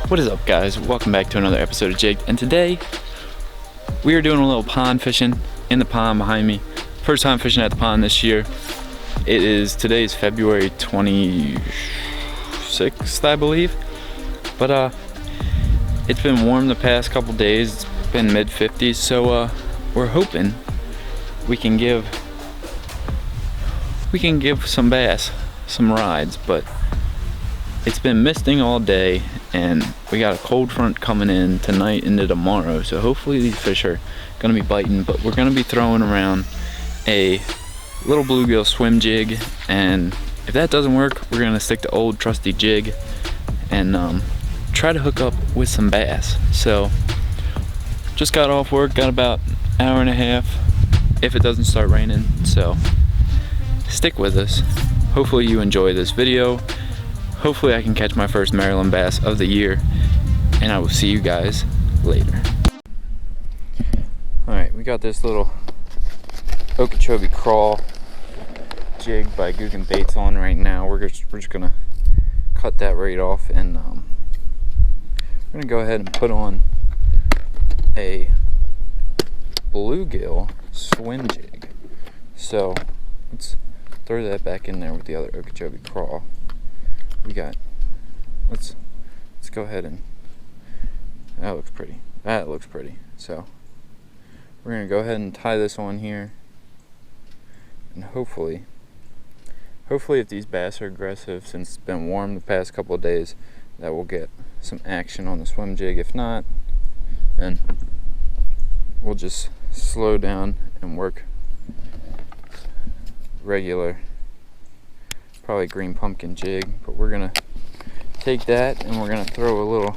What is up, guys? Welcome back to another episode of Jigged, and today we are doing a little pond fishing in the pond behind me. First time fishing at the pond this year. Today's February 26th, I believe, but it's been warm the past couple days. It's been mid-50s, so we're hoping we can give some bass some rides, but it's been misting all day and we got a cold front coming in tonight into tomorrow, so hopefully these fish are gonna be biting. But we're gonna be throwing around a little bluegill swim jig, and if that doesn't work, we're gonna stick to old trusty jig and try to hook up with some bass. So just got off work, got about an hour and a half if it doesn't start raining, so stick with us. Hopefully you enjoy this video. Hopefully I can catch my first Maryland bass of the year, and I will see you guys later. Alright, we got this little Okeechobee crawl jig by Googan Baits on right now. We're just gonna cut that right off, and we're gonna go ahead and put on a bluegill swim jig. So let's throw that back in there with the other Okeechobee crawl. Let's go ahead and that looks pretty. So we're gonna go ahead and tie this on here, and hopefully if these bass are aggressive, since it's been warm the past couple of days, that we'll get some action on the swim jig. If not, then we'll just slow down and work regular, probably green pumpkin jig. But we're gonna take that and we're gonna throw a little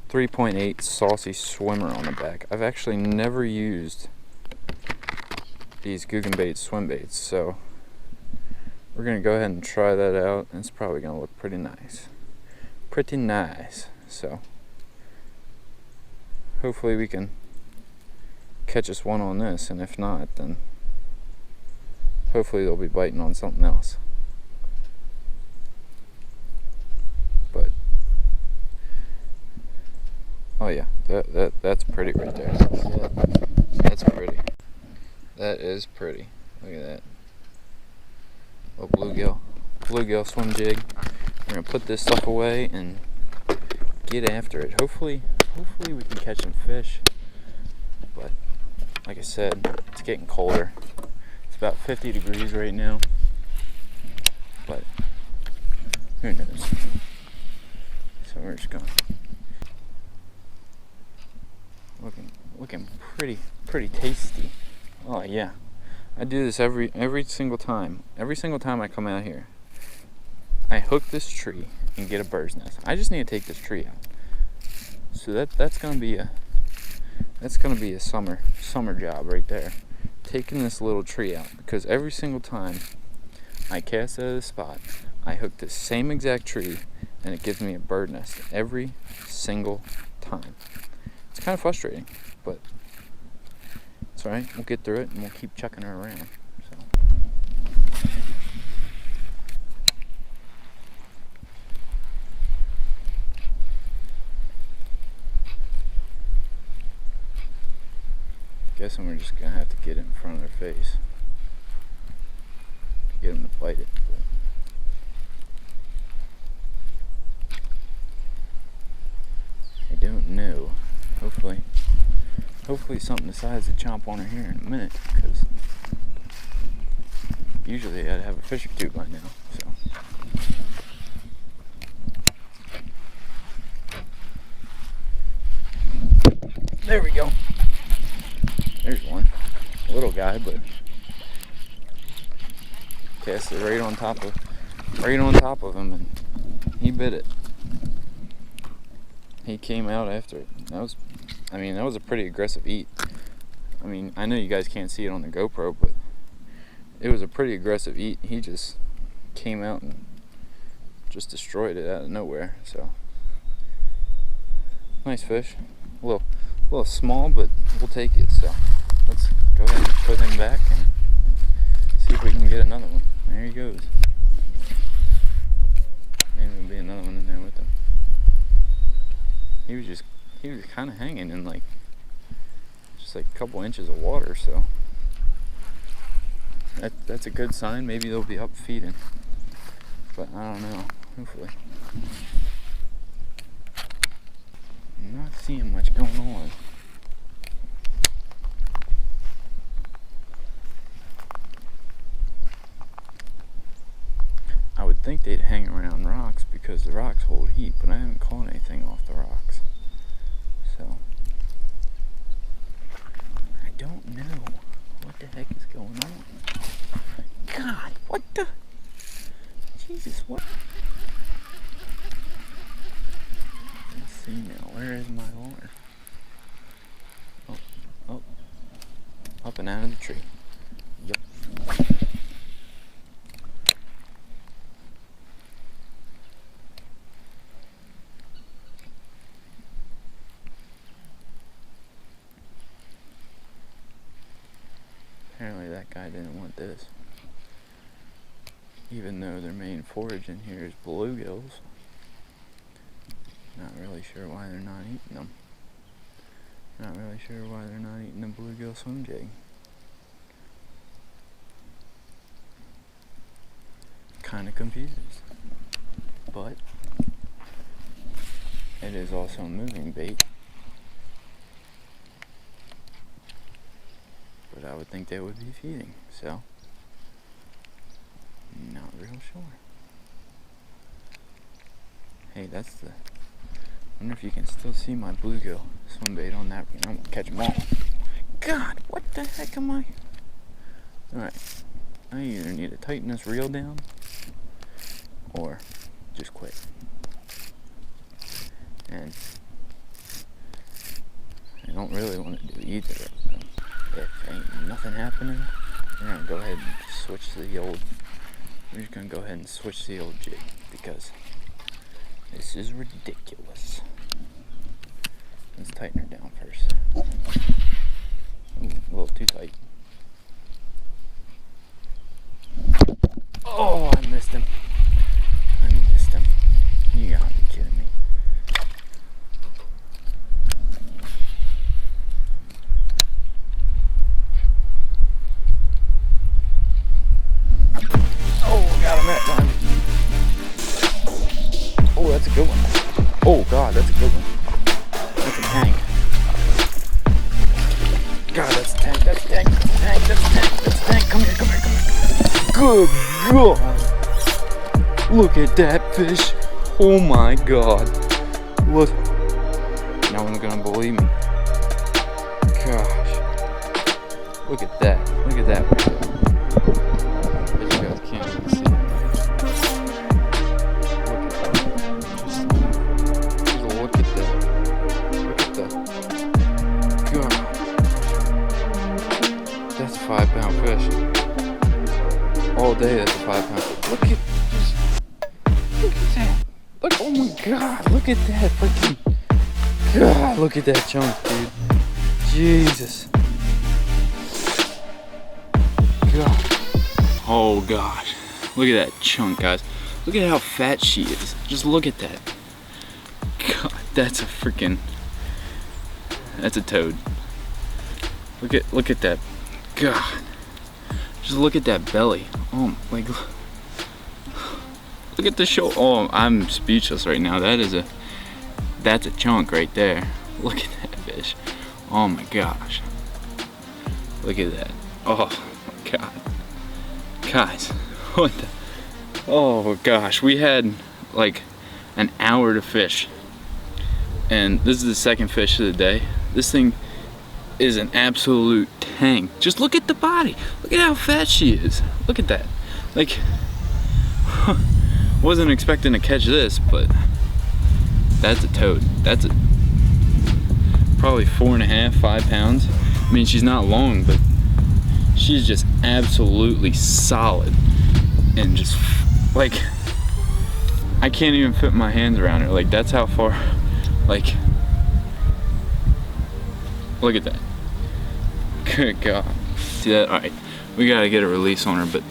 3.8 saucy swimmer on the back. I've actually never used these Googan Baits swim baits, so we're gonna go ahead and try that out, and it's probably gonna look pretty nice. So hopefully we can catch us one on this, and if not, then hopefully they'll be biting on something else. But oh yeah, that's pretty right there. That's pretty. That is pretty. Look at that. Little bluegill swim jig. We're gonna put this stuff away and get after it. Hopefully we can catch some fish. But like I said, it's getting colder. It's about 50 degrees right now. But who knows? So we're just going. Looking pretty tasty. Oh yeah. I do this every single time. Every single time I come out here, I hook this tree and get a bird's nest. I just need to take this tree out. So that's gonna be a summer job right there. Taking this little tree out, because every single time I cast out of this spot, I hook the same exact tree and it gives me a bird nest every single time. It's kind of frustrating, but it's alright. We'll get through it and we'll keep chucking her around. So guessing we're just gonna have to get it in front of their face to get them to bite it. But I don't know. Hopefully something decides to chomp on her here in a minute, because usually I'd have a fish or two by now. So there we go. There's one. A little guy, but cast it right on top of him, and he bit it. He came out after it. That was a pretty aggressive eat. I mean, I know you guys can't see it on the GoPro, but it was a pretty aggressive eat. He just came out and just destroyed it out of nowhere. So nice fish. A little small, but we'll take it. So let's go ahead and put him back and see if we can get another one. There he goes. Maybe there'll be another one in there with him. he was kind of hanging in like just like a couple inches of water, so that's a good sign. Maybe they'll be up feeding, but I don't know. Hopefully. I'm not seeing much going on. I would think they'd hang around rocks because the rocks hold heat, but I haven't caught anything off the rocks. So, I don't know what the heck is going on. God, what the? Jesus, what? Let's see now, where is my lure? Oh, up and out of the tree. Yep. Apparently that guy didn't want this. Even though their main forage in here is bluegills. Not really sure why they're not eating them. Not really sure why they're not eating the bluegill swim jig. Kinda confused. But it is also moving bait. But I would think they would be feeding, so not real sure. Hey, that's the. I wonder if you can still see my bluegill swim bait on that. I won't catch them all. God, what the heck am I? Alright, I either need to tighten this reel down or just quit. And I don't really want to do either of them. If ain't nothing happening, we're gonna go ahead and switch to the old. We're just gonna go ahead and switch to the old jig because this is ridiculous. Let's tighten her down first. Ooh, a little too tight. Oh, I missed him. You gotta be kidding me. That's a good one. Oh God, that's a good one. That's a tank. God, that's a tank. That's a tank. That's a tank. That's a tank. That's a tank. Come here. Good God. Look at that fish. Oh my God. Look. No one's gonna believe me. Gosh. Look at that. Look at that. But you guys can't even see. That's a 5-pound fish. All day that's a 5-pound fish. Look at that. Look, oh my God, look at that freaking. God, look at that chunk, dude. Jesus. God. Oh gosh. Look at that chunk, guys. Look at how fat she is. Just look at that. God, that's a freaking. That's a toad. Look at that. God. Just look at that belly. Oh, like, look at the show. Oh, I'm speechless right now. That's a chunk right there. Look at that fish. Oh my gosh. Look at that. Oh my God. Guys, what the? Oh gosh, we had like an hour to fish. And this is the second fish of the day. This thing is an absolute tank. Just look at the body. Look at how fat she is. Look at that. Like, wasn't expecting to catch this, but that's a toad. That's probably 4.5, 5 pounds. I mean, she's not long, but she's just absolutely solid. And just, like, I can't even fit my hands around her. Like, that's how far, like, look at that. Good God. See that? Alright, we gotta get a release on her, but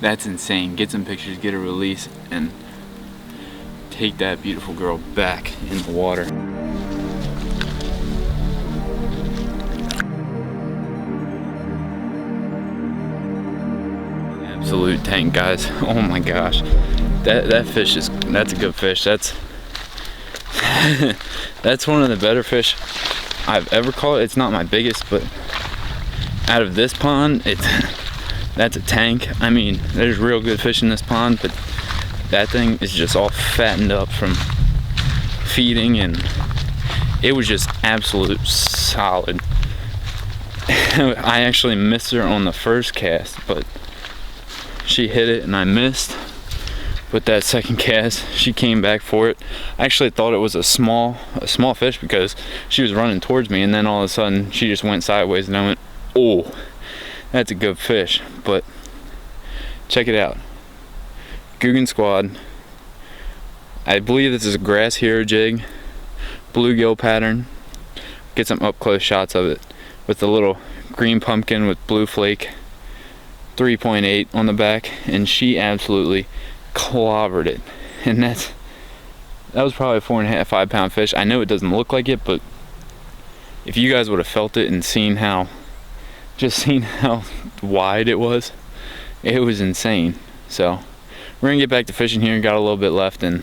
that's insane. Get some pictures, get a release, and take that beautiful girl back in the water. absolute tank, guys. Oh my gosh, that fish that's a good fish. That's that's one of the better fish I've ever caught. It's not my biggest, but out of this pond, that's a tank. I mean, there's real good fish in this pond, but that thing is just all fattened up from feeding, and it was just absolute solid. I actually missed her on the first cast, but she hit it and I missed. But that second cast, she came back for it. I actually thought it was a small fish because she was running towards me, and then all of a sudden she just went sideways and I went, oh, that's a good fish. But check it out, Googan Squad. I believe this is a grass hero jig, bluegill pattern. Get some up close shots of it with the little green pumpkin with blue flake, 3.8 on the back, and she absolutely clobbered it. And that was probably a 4.5, 5 pound fish. I know it doesn't look like it, but if you guys would have felt it and seen how wide it was insane. So we're gonna get back to fishing here. Got a little bit left and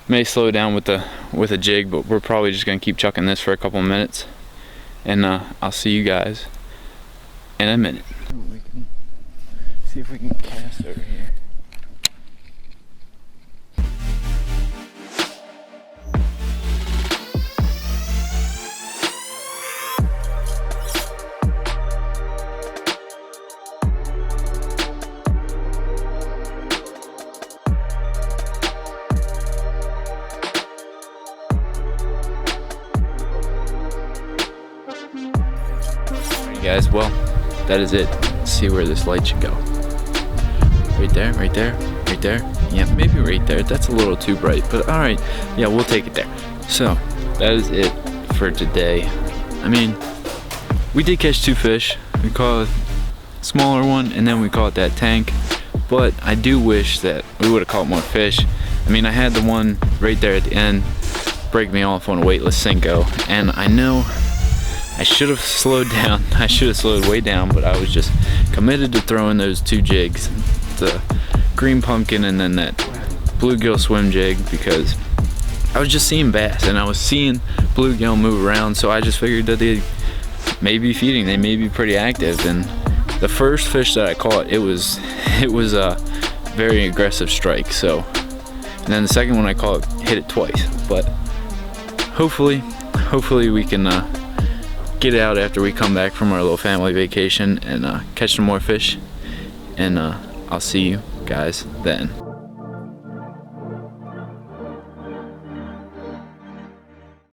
may slow down with a jig, but we're probably just gonna keep chucking this for a couple of minutes, and I'll see you guys in a minute. We can see if we can cast over here. Guys, well, that is it. Let's see where this light should go. Right there, right there, right there. Yeah, maybe right there. That's a little too bright, but all right. Yeah, we'll take it there. So that is it for today. I mean, we did catch 2 fish. We caught a smaller one, and then we caught that tank. But I do wish that we would have caught more fish. I mean, I had the one right there at the end break me off on a weightless Senko, and I know I should have slowed down. I should have slowed way down, but I was just committed to throwing those 2 jigs, the green pumpkin and then that bluegill swim jig, because I was just seeing bass and I was seeing bluegill move around, so I just figured that they may be feeding, they may be pretty active. And the first fish that I caught, it was a very aggressive strike. So, and then the second one I caught hit it twice. But hopefully we can get out after we come back from our little family vacation and catch some more fish, and I'll see you guys then.